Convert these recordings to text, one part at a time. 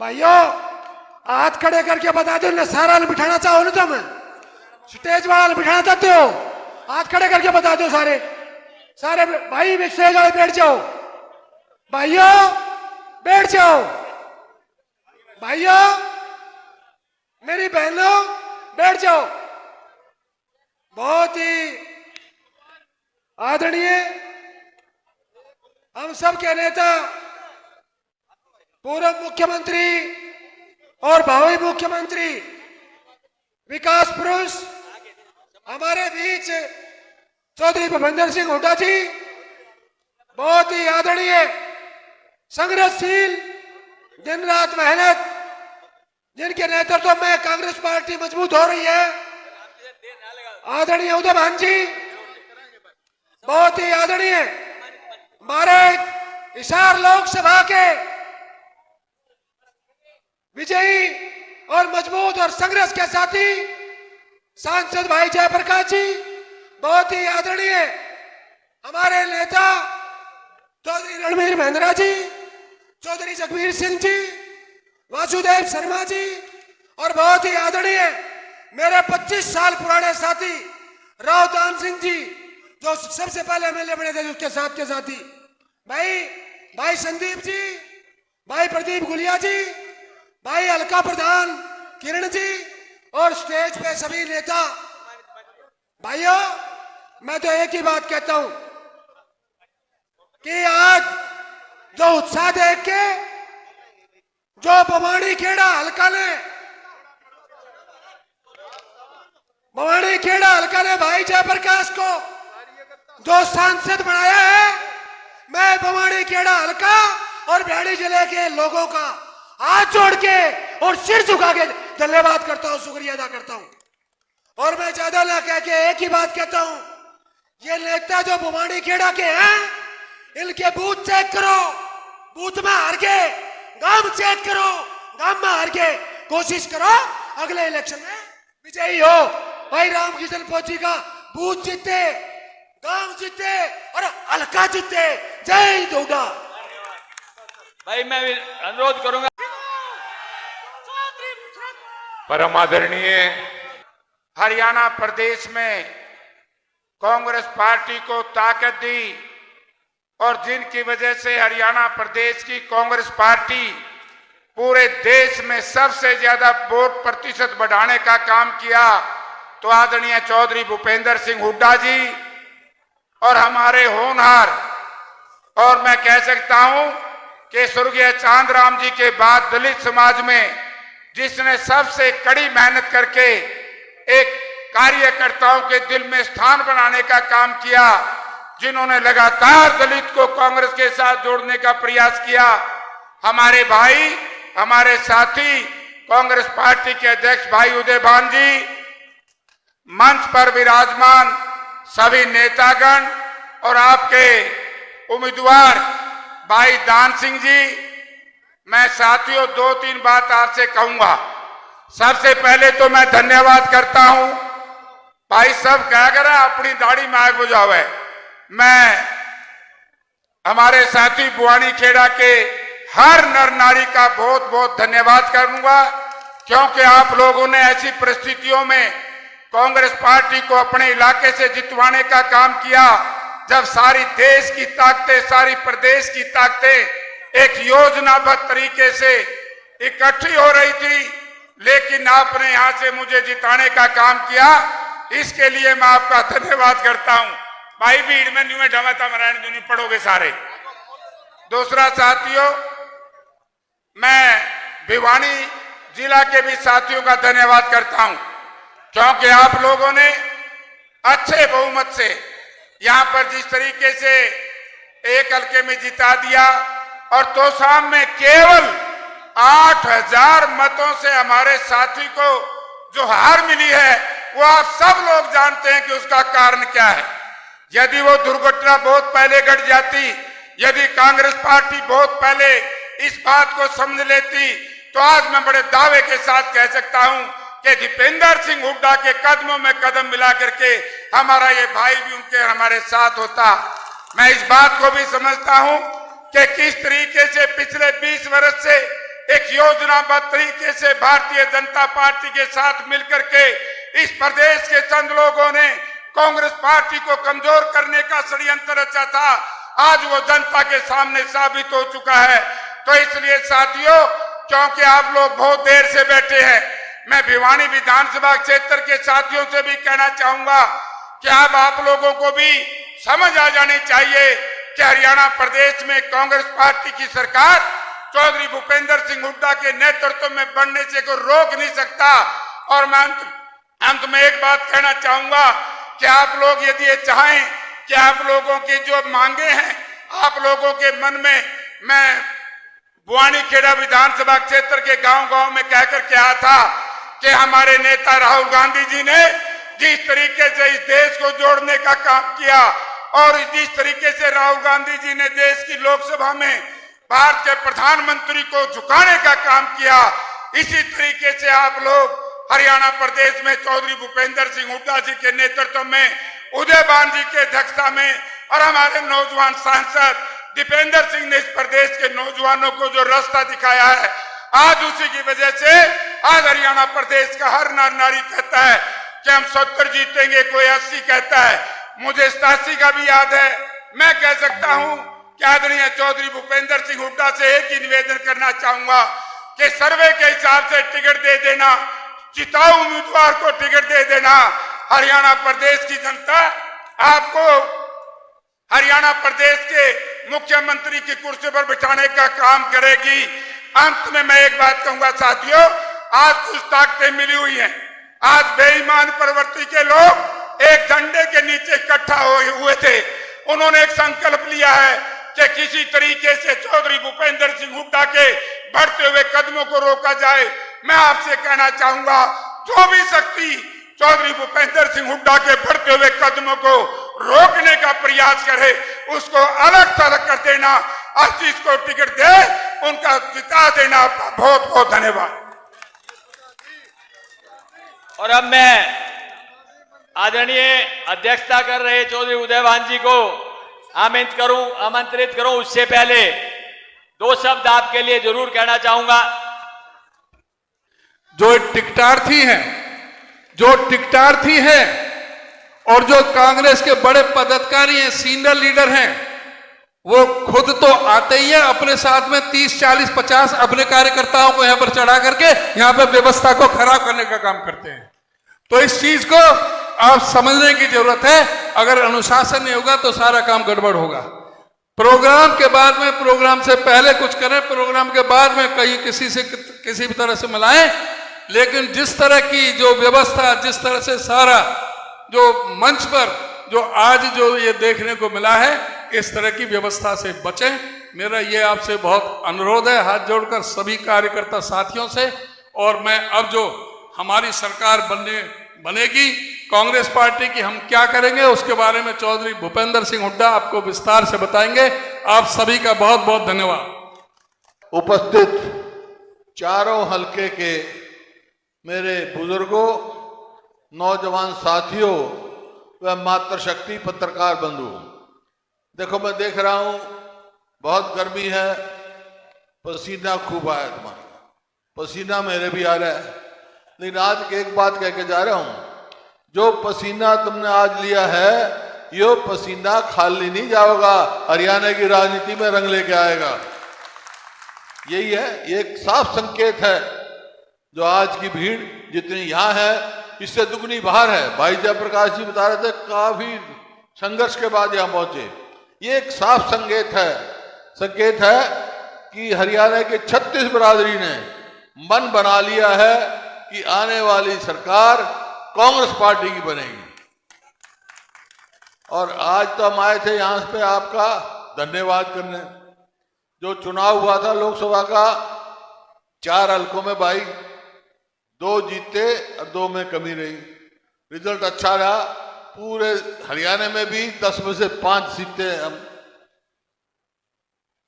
भाइयों हाथ खड़े करके बता दो ना, सारा बिठाना चाहो ना तुम, स्टेज वाला बिठाना चाहते हो, हाथ खड़े करके बता दो सारे सारे भाई भी स्टेज वाले बैठ जाओ, भाइयों बैठ जाओ, भाइयों मेरी बहनों बैठ जाओ। बहुत ही आदरणीय हम सब के नेता पूर्व मुख्यमंत्री और भावी मुख्यमंत्री विकास पुरुष हमारे बीच चौधरी भूपेंद्र सिंह हुड्डा जी, बहुत ही आदरणीय संघर्षशील, दिन रात मेहनत, जिनके नेतृत्व में कांग्रेस पार्टी मजबूत हो रही है, आदरणीय उदय भान जी, बहुत ही आदरणीय हमारे हिसार लोकसभा के विजयी और मजबूत और संघर्ष के साथी सांसद भाई जयप्रकाश जी, बहुत ही आदरणीय हमारे नेता चौधरी रणवीर महेंद्रा जी, चौधरी जगवीर सिंह जी, वासुदेव शर्मा जी, और बहुत ही आदरणीय मेरे 25 साल पुराने साथी राव दान सिंह जी, जो सबसे पहले एमएलए बने थे, उसके साथ के साथी भाई संदीप जी, भाई प्रदीप गुलिया जी, भाई अलका प्रधान किरण जी, और स्टेज पे सभी नेता। भाइयों मैं तो एक ही बात कहता हूं कि आज जो उत्साह देख के जो बवानी खेड़ा हल्का ने भाई जयप्रकाश को जो सांसद बनाया है, मैं बवानी खेड़ा हल्का और भेड़ी जिले के लोगों का हाथ जोड़ के और सिर झुका के धन्यवाद करता हूं, शुक्रिया अदा करता हूं। और मैं ज्यादा ना कह के एक ही बात कहता हूं, ये नेता जो बवानी खेड़ा के हैं, इनके बूथ चेक करो, बूथ में हार गए, गांव चेक करो, गांव में हार गए, कोशिश करो अगले इलेक्शन में विजयी हो। भाई रामकृष्ण फौजी का बूथ जीते, गांव जीते और हल्का जीते। जय हिंद हुड्डा। भाई मैं भी अनुरोध करूंगा, परम आदरणीय हरियाणा प्रदेश में कांग्रेस पार्टी को ताकत दी और जिनकी वजह से हरियाणा प्रदेश की कांग्रेस पार्टी पूरे देश में सबसे ज्यादा वोट प्रतिशत बढ़ाने का काम किया, तो आदरणीय चौधरी भूपेंद्र सिंह हुड्डा जी और हमारे होनहार, और मैं कह सकता हूं कि स्वर्गीय चांदराम जी के बाद दलित समाज में जिसने सबसे कड़ी मेहनत करके एक कार्यकर्ताओं के दिल में स्थान बनाने का काम किया, जिन्होंने लगातार दलित को कांग्रेस के साथ जोड़ने का प्रयास किया, हमारे भाई, हमारे साथी कांग्रेस पार्टी के अध्यक्ष भाई उदय भान जी, मंच पर विराजमान सभी नेतागण और आपके उम्मीदवार भाई दान सिंह जी, मैं साथियों 2-3 बात आपसे कहूंगा। सबसे पहले तो मैं धन्यवाद करता हूं, भाई सब क्या करे अपनी दाढ़ी में आग बुझावे, मैं हमारे साथी बुआनी खेड़ा के हर नर नारी का बहुत बहुत धन्यवाद करूंगा, क्योंकि आप लोगों ने ऐसी परिस्थितियों में कांग्रेस पार्टी को अपने इलाके से जितवाने का काम किया, जब सारी देश की ताकतें, सारी प्रदेश की ताकतें एक योजनाबद्ध तरीके से इकट्ठी हो रही थी, लेकिन आपने यहां से मुझे जिताने का काम किया, इसके लिए मैं आपका धन्यवाद करता हूं। भाई भीड़ में न्यू ढमाता मरायण जो नहीं पढ़ोगे सारे। दूसरा साथियों, मैं भिवानी जिला के भी साथियों का धन्यवाद करता हूं, क्योंकि आप लोगों ने अच्छे बहुमत से यहां पर जिस तरीके से एक हल्के में जिता दिया, और तोशाम में केवल 8000 मतों से हमारे साथी को जो हार मिली है, वो आप सब लोग जानते हैं कि उसका कारण क्या है। यदि वो दुर्घटना बहुत पहले घट जाती, यदि कांग्रेस पार्टी बहुत पहले इस बात को समझ लेती, तो आज मैं बड़े दावे के साथ कह सकता हूं कि दीपेंद्र सिंह हुड्डा के कदमों में कदम मिला करके हमारा ये भाई भी उनके हमारे साथ होता। मैं इस बात को भी समझता हूं कि किस तरीके से पिछले 20 वर्ष से एक योजनाबद्ध तरीके से भारतीय जनता पार्टी के साथ मिलकर के इस प्रदेश के चंद लोगों ने कांग्रेस पार्टी को कमजोर करने का षड्यंत्र रचा था, आज वो जनता के सामने साबित हो चुका है। तो इसलिए साथियों, क्योंकि आप लोग बहुत देर से बैठे हैं, मैं भिवानी विधानसभा क्षेत्र के साथियों से भी कहना चाहूंगा कि अब आप लोगों को भी समझ आ जानी चाहिए कि हरियाणा प्रदेश में कांग्रेस पार्टी की सरकार चौधरी भूपेंद्र सिंह हुड्डा के नेतृत्व में बनने से कोई रोक नहीं सकता। और मैं अंत में एक बात कहना चाहूंगा कि आप लोग यदि ये चाहें कि आप लोगों की जो मांगे हैं आप लोगों के मन में, मैं बुआनी खेड़ा विधानसभा क्षेत्र के गांव-गांव में कहकर के आया था कि हमारे नेता राहुल गांधी जी ने जिस तरीके से इस देश को जोड़ने का काम किया और जिस तरीके से राहुल गांधी जी ने देश की लोकसभा में भारत के प्रधानमंत्री को झुकाने का काम किया, इसी तरीके से आप लोग हरियाणा प्रदेश में चौधरी भूपेंद्र सिंह हुड्डा जी के नेतृत्व में, उदयभान जी के अध्यक्षता में और हमारे नौजवान सांसद दीपेंद्र सिंह ने इस प्रदेश के नौजवानों को जो रास्ता दिखाया है, आज उसी की वजह से आज हरियाणा प्रदेश का हर नर नारी कहता है कि हम 70 जीतेंगे, कोई 80 कहता है, मुझे 87 का भी याद है। मैं कह सकता हूं कि आदरणीय चौधरी भूपेंद्र सिंह हुड्डा से एक ही निवेदन करना चाहूंगा कि सर्वे के हिसाब से टिकट दे देना, जिताऊ उम्मीदवार को टिकट दे देना। हरियाणा प्रदेश की जनता आपको हरियाणा प्रदेश के मुख्यमंत्री की कुर्सी पर बिठाने का काम करेगी। अंत में मैं एक बात कहूंगा साथियों, आज कुछ ताकतें मिली हुई हैं। आज बेईमान प्रवृत्ति के लोग एक झंडे के नीचे इकट्ठा हुए थे, उन्होंने एक संकल्प लिया है कि किसी तरीके से चौधरी भूपेंद्र सिंह हुड्डा के बढ़ते हुए कदमों को रोका जाए। मैं आपसे कहना चाहूंगा, जो भी शक्ति चौधरी भूपेंद्र सिंह हुड्डा के बढ़ते हुए कदमों को रोकने का प्रयास करे, उसको अलग थलग कर देना और जिसको टिकट दे उनका जिता देना। आपका बहुत बहुत धन्यवाद। और अब मैं आदरणीय अध्यक्षता कर रहे चौधरी उदयभान जी को आमंत्रित करूं, उससे पहले 2 शब्द आपके लिए जरूर कहना चाहूंगा। जो टिकटार्थी हैं और जो कांग्रेस के बड़े पदाधिकारी हैं, सीनियर लीडर हैं, वो खुद तो आते ही हैं, अपने साथ में 30, 40, 50 अपने कार्यकर्ताओं को यहां पर चढ़ा करके यहां पर व्यवस्था को खराब करने का काम करते हैं। तो इस चीज को आप समझने की जरूरत है। अगर अनुशासन नहीं होगा तो सारा काम गड़बड़ होगा। प्रोग्राम के बाद में, प्रोग्राम से पहले कुछ करें, प्रोग्राम के बाद में कहीं किसी भी तरह से मिलाएं, लेकिन जिस तरह की जो व्यवस्था, जिस तरह से सारा जो मंच पर जो आज जो ये देखने को मिला है, इस तरह की व्यवस्था से बचें। मेरा ये आपसे बहुत अनुरोध है, हाथ जोड़कर सभी कार्यकर्ता साथियों से। और मैं अब जो हमारी सरकार बनेगी कांग्रेस पार्टी की, हम क्या करेंगे उसके बारे में चौधरी भूपेंद्र सिंह हुड्डा आपको विस्तार से बताएंगे। आप सभी का बहुत बहुत धन्यवाद। उपस्थित चारों हलके के मेरे बुजुर्गों, नौजवान साथियों व मातृशक्ति पत्रकार बंधु, देखो मैं देख रहा हूं बहुत गर्मी है, पसीना खूब आया तुम्हारा, पसीना मेरे भी आ रहा है। लेकिन आज एक बात कह के जा रहा हूं, जो पसीना तुमने आज लिया है ये पसीना खाली नहीं जाएगा, हरियाणा की राजनीति में रंग लेके आएगा। यही है, ये एक साफ संकेत है। जो आज की भीड़ जितनी यहां है इससे दुगनी बाहर है। भाई जयप्रकाश जी बता रहे थे काफी संघर्ष के बाद यहां पहुंचे। ये एक साफ संकेत है कि हरियाणा के 36 बिरादरी ने मन बना लिया है कि आने वाली सरकार कांग्रेस पार्टी की बनेगी। और आज तो हम आए थे यहां पे आपका धन्यवाद करने। जो चुनाव हुआ था लोकसभा का, 4 हलकों में भाई 2 जीते और 2 में कमी रही। रिजल्ट अच्छा रहा, पूरे हरियाणा में भी 10 में से 5 सीटें हम।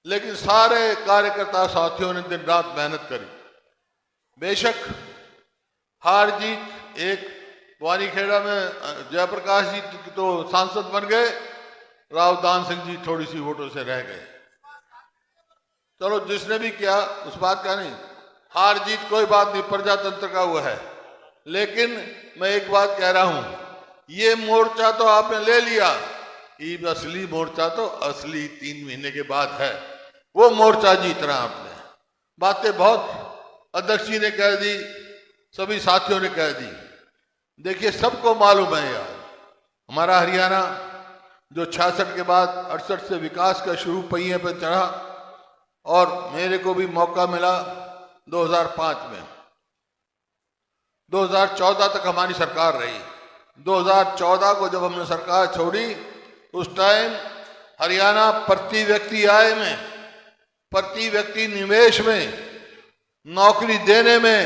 लेकिन सारे कार्यकर्ता साथियों ने दिन रात मेहनत करी। बेशक हार जीत, एक बुआनी खेड़ा में जयप्रकाश जी तो सांसद बन गए, राव दान सिंह जी थोड़ी सी वोटों से रह गए। चलो जिसने भी किया उस बात का नहीं, हार जीत कोई बात नहीं, प्रजातंत्र का वो है। लेकिन मैं एक बात कह रहा हूं, ये मोर्चा तो आपने ले लिया, ये असली मोर्चा तो असली 3 महीने के बाद है। वो मोर्चा जीतना आपने। बातें बहुत अध्यक्ष जी ने कह दी, सभी साथियों ने कह दी। देखिए, सबको मालूम है यार, हमारा हरियाणा जो 66 के बाद 68 से विकास का शुरू पहिए पर चढ़ा, और मेरे को भी मौका मिला 2005 में। 2014 तक हमारी सरकार रही। 2014 को जब हमने सरकार छोड़ी, उस टाइम हरियाणा प्रति व्यक्ति आय में, प्रति व्यक्ति निवेश में, नौकरी देने में,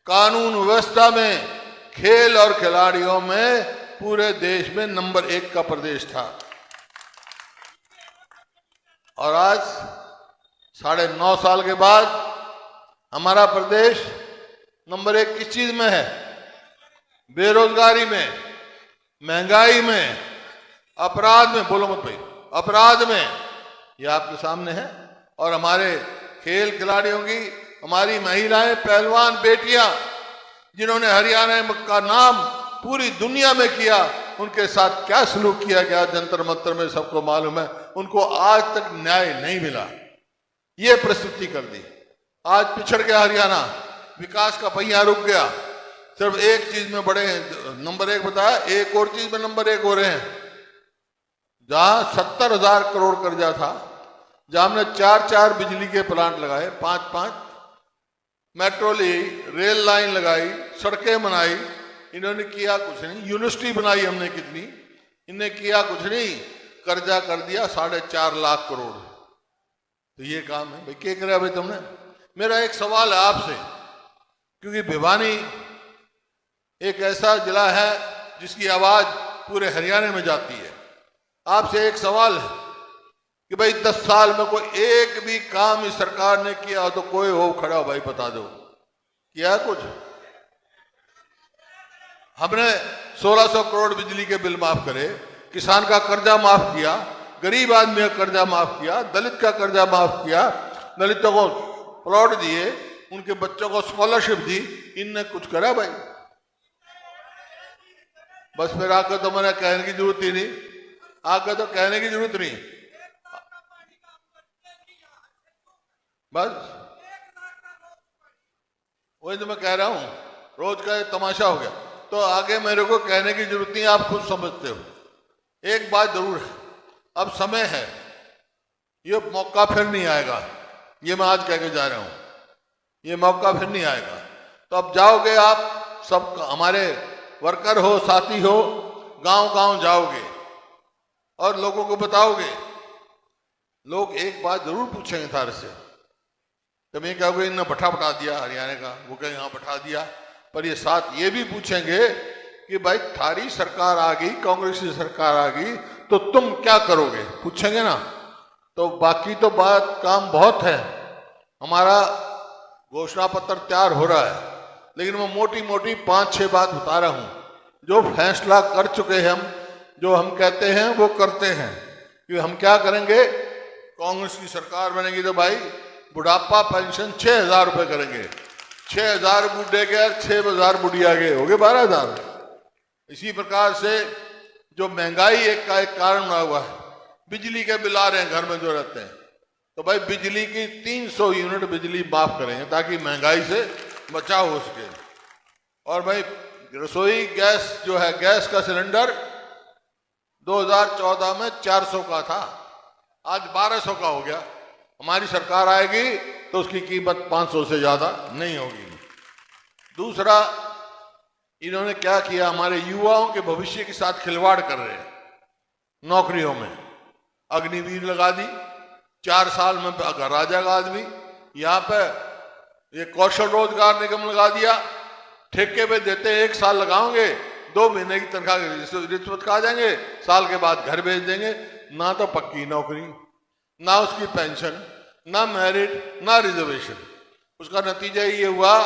कानून व्यवस्था में, खेल और खिलाड़ियों में पूरे देश में नंबर 1 का प्रदेश था। और आज 9.5 साल के बाद हमारा प्रदेश नंबर 1 किस चीज में है? बेरोजगारी में, महंगाई में, अपराध में। बोलो मत भाई, अपराध में। ये आपके सामने है। और हमारे खेल खिलाड़ियों की, हमारी महिलाएं, पहलवान बेटियां, जिन्होंने हरियाणा का नाम पूरी दुनिया में किया, उनके साथ क्या सलूक किया गया जंतर मंतर में सबको मालूम है। उनको आज तक न्याय नहीं मिला। ये प्रस्तुति कर दी। आज पिछड़ गया हरियाणा, विकास का पहिया रुक गया। सिर्फ एक चीज में बड़े नंबर 1 बताया, एक और चीज में नंबर 1 हो रहे हैं। जहां 70,000 करोड़ कर्जा था, जहां हमने 4 बिजली के प्लांट लगाए, 5 मेट्रो ली, रेल लाइन लगाई, सड़कें बनाई, इन्होंने किया कुछ नहीं। यूनिवर्सिटी बनाई हमने कितनी, इन्हें किया कुछ नहीं। कर्जा कर दिया 4.5 लाख करोड़। तो ये काम है भाई, क्या करे भाई तुमने? मेरा एक सवाल है आपसे, क्योंकि भिवानी एक ऐसा जिला है जिसकी आवाज पूरे हरियाणा में जाती है। आपसे एक सवाल है कि भाई 10 साल में कोई एक भी काम इस सरकार ने किया हो तो कोई हो खड़ा हो भाई, बता दो किया कुछ? हमने 1600 करोड़ बिजली के बिल माफ करे, किसान का कर्जा माफ किया, गरीब आदमी का कर्जा माफ किया, दलित का कर्जा माफ किया, दलितों को प्लॉट दिए, उनके बच्चों को स्कॉलरशिप दी। इनने कुछ करा भाई? बस फिर आकर तो मैंने कहने की जरूरत ही नहीं, आकर तो कहने की जरूरत नहीं। बस वही तो मैं कह रहा हूं, रोज का तमाशा हो गया। तो आगे मेरे को कहने की जरूरत नहीं, आप खुद समझते हो। एक बात जरूर है, अब समय है, ये मौका फिर नहीं आएगा। ये मैं आज कह के जा रहा हूं, ये मौका फिर नहीं आएगा। तो अब जाओगे आप सब, हमारे वर्कर हो, साथी हो, गांव गांव जाओगे और लोगों को बताओगे। लोग एक बात जरूर पूछेंगे थारे से, तुम ये कहोगे इन्होंने बैठा दिया हरियाणा का, वो कहेंगे हाँ बैठा दिया, पर ये साथ ये भी पूछेंगे कि भाई थारी सरकार आ गई, कांग्रेस की सरकार आ गई, तो तुम क्या करोगे? पूछेंगे ना। तो बाकी तो बात काम बहुत है, हमारा घोषणा पत्र तैयार हो रहा है, लेकिन मैं मोटी मोटी 5-6 बात बता रहा हूं। जो फैसला कर चुके हैं हम, जो हम कहते हैं वो करते हैं। कि हम क्या करेंगे, कांग्रेस की सरकार बनेगी तो भाई बुढ़ापा पेंशन 6,000 रुपए करेंगे। 6,000 बूढ़े के, 6,000 बुढ़िया के, हो गए 12,000। इसी प्रकार से जो महंगाई एक कारण बना हुआ है, बिजली के बिल आ रहे हैं घर में जो रहते हैं, तो भाई बिजली की 300 यूनिट बिजली माफ करेंगे ताकि महंगाई से बचाव हो सके। और भाई रसोई गैस जो है, गैस का सिलेंडर 2014 में 400 का था, आज 1200 का हो गया। हमारी सरकार आएगी तो उसकी कीमत 500 से ज्यादा नहीं होगी। दूसरा, इन्होंने क्या किया, हमारे युवाओं के भविष्य के साथ खिलवाड़ कर रहे हैं। नौकरियों में अग्निवीर लगा दी, 4 साल में राजा का आदमी। यहाँ पे ये कौशल रोजगार निगम लगा दिया, ठेके पे देते 1 साल लगाओगे, 2 महीने की तनख्वाह रिश्वत खा जाएंगे, साल के बाद घर भेज देंगे। ना तो पक्की नौकरी, ना उसकी पेंशन, ना मेरिट, ना रिजर्वेशन। उसका नतीजा ये हुआ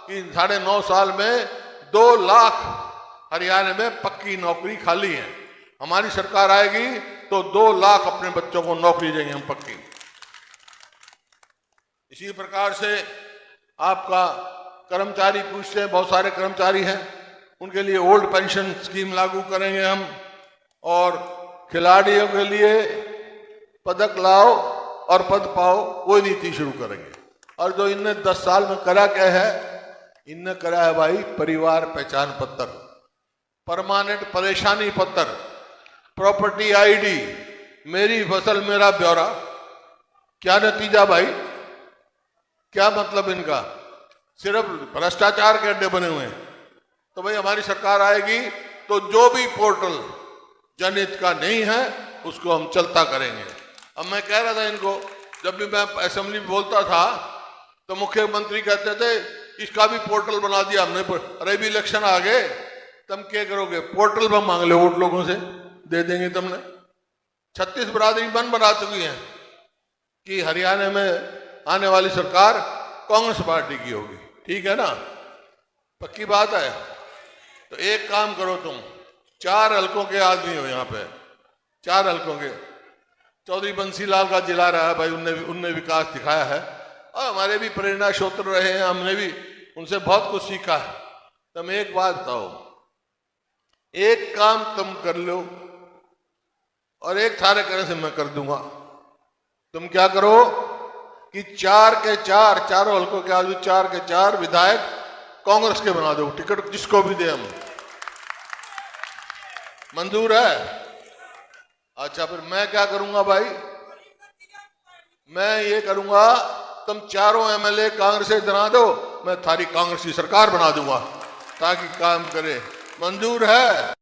कि 9.5 साल में 2 लाख हरियाणा में पक्की नौकरी खाली है। हमारी सरकार आएगी तो 2 लाख अपने बच्चों को नौकरी देंगे हम पक्की। इसी प्रकार से आपका कर्मचारी पूछते हैं, बहुत सारे कर्मचारी हैं, उनके लिए ओल्ड पेंशन स्कीम लागू करेंगे हम, और खिलाड़ियों के लिए पदक लाओ और पद पाओ वो नीति शुरू करेंगे। और जो इनने 10 साल में करा क्या है, इनने करा है भाई परिवार पहचान पत्र, परमानेंट परेशानी पत्र, प्रॉपर्टी आईडी, मेरी फसल मेरा ब्यौरा। क्या नतीजा भाई, क्या मतलब इनका, सिर्फ भ्रष्टाचार के अड्डे बने हुए हैं। तो भाई हमारी सरकार आएगी तो जो भी पोर्टल जनहित का नहीं है उसको हम चलता करेंगे। अब मैं कह रहा था इनको, जब भी मैं असेंबली में बोलता था तो मुख्यमंत्री कहते थे इसका भी पोर्टल बना दिया हमने, अरे भी इलेक्शन आ गए, तुम क्या करोगे, पोर्टल पर मांग लो वोट लोगों से, दे देंगे तुमने। 36 बिरादरी मन बना चुकी हैं कि हरियाणा में आने वाली सरकार कांग्रेस पार्टी की होगी, ठीक है ना, पक्की बात है। तो एक काम करो तुम, 4 हलकों के आदमी हो यहाँ पे, 4 हलकों के। चौधरी बंसीलाल का जिला रहा है भाई, उनने विकास दिखाया है और हमारे भी प्रेरणा स्रोत रहे हैं, हमने भी उनसे बहुत कुछ सीखा है। तुम एक बात बताओ, एक काम तुम कर लो और एक थारे करने से मैं कर दूंगा। तुम क्या करो कि 4 के 4 चारों हलकों के आदमी, 4 के 4 विधायक कांग्रेस के बना दो, टिकट जिसको भी दे हम, मंजूर है? अच्छा, फिर मैं क्या करूंगा भाई, मैं ये करूंगा तुम चारों एमएलए कांग्रेस से बना दो, मैं थारी कांग्रेस की सरकार बना दूंगा ताकि काम करे। मंजूर है?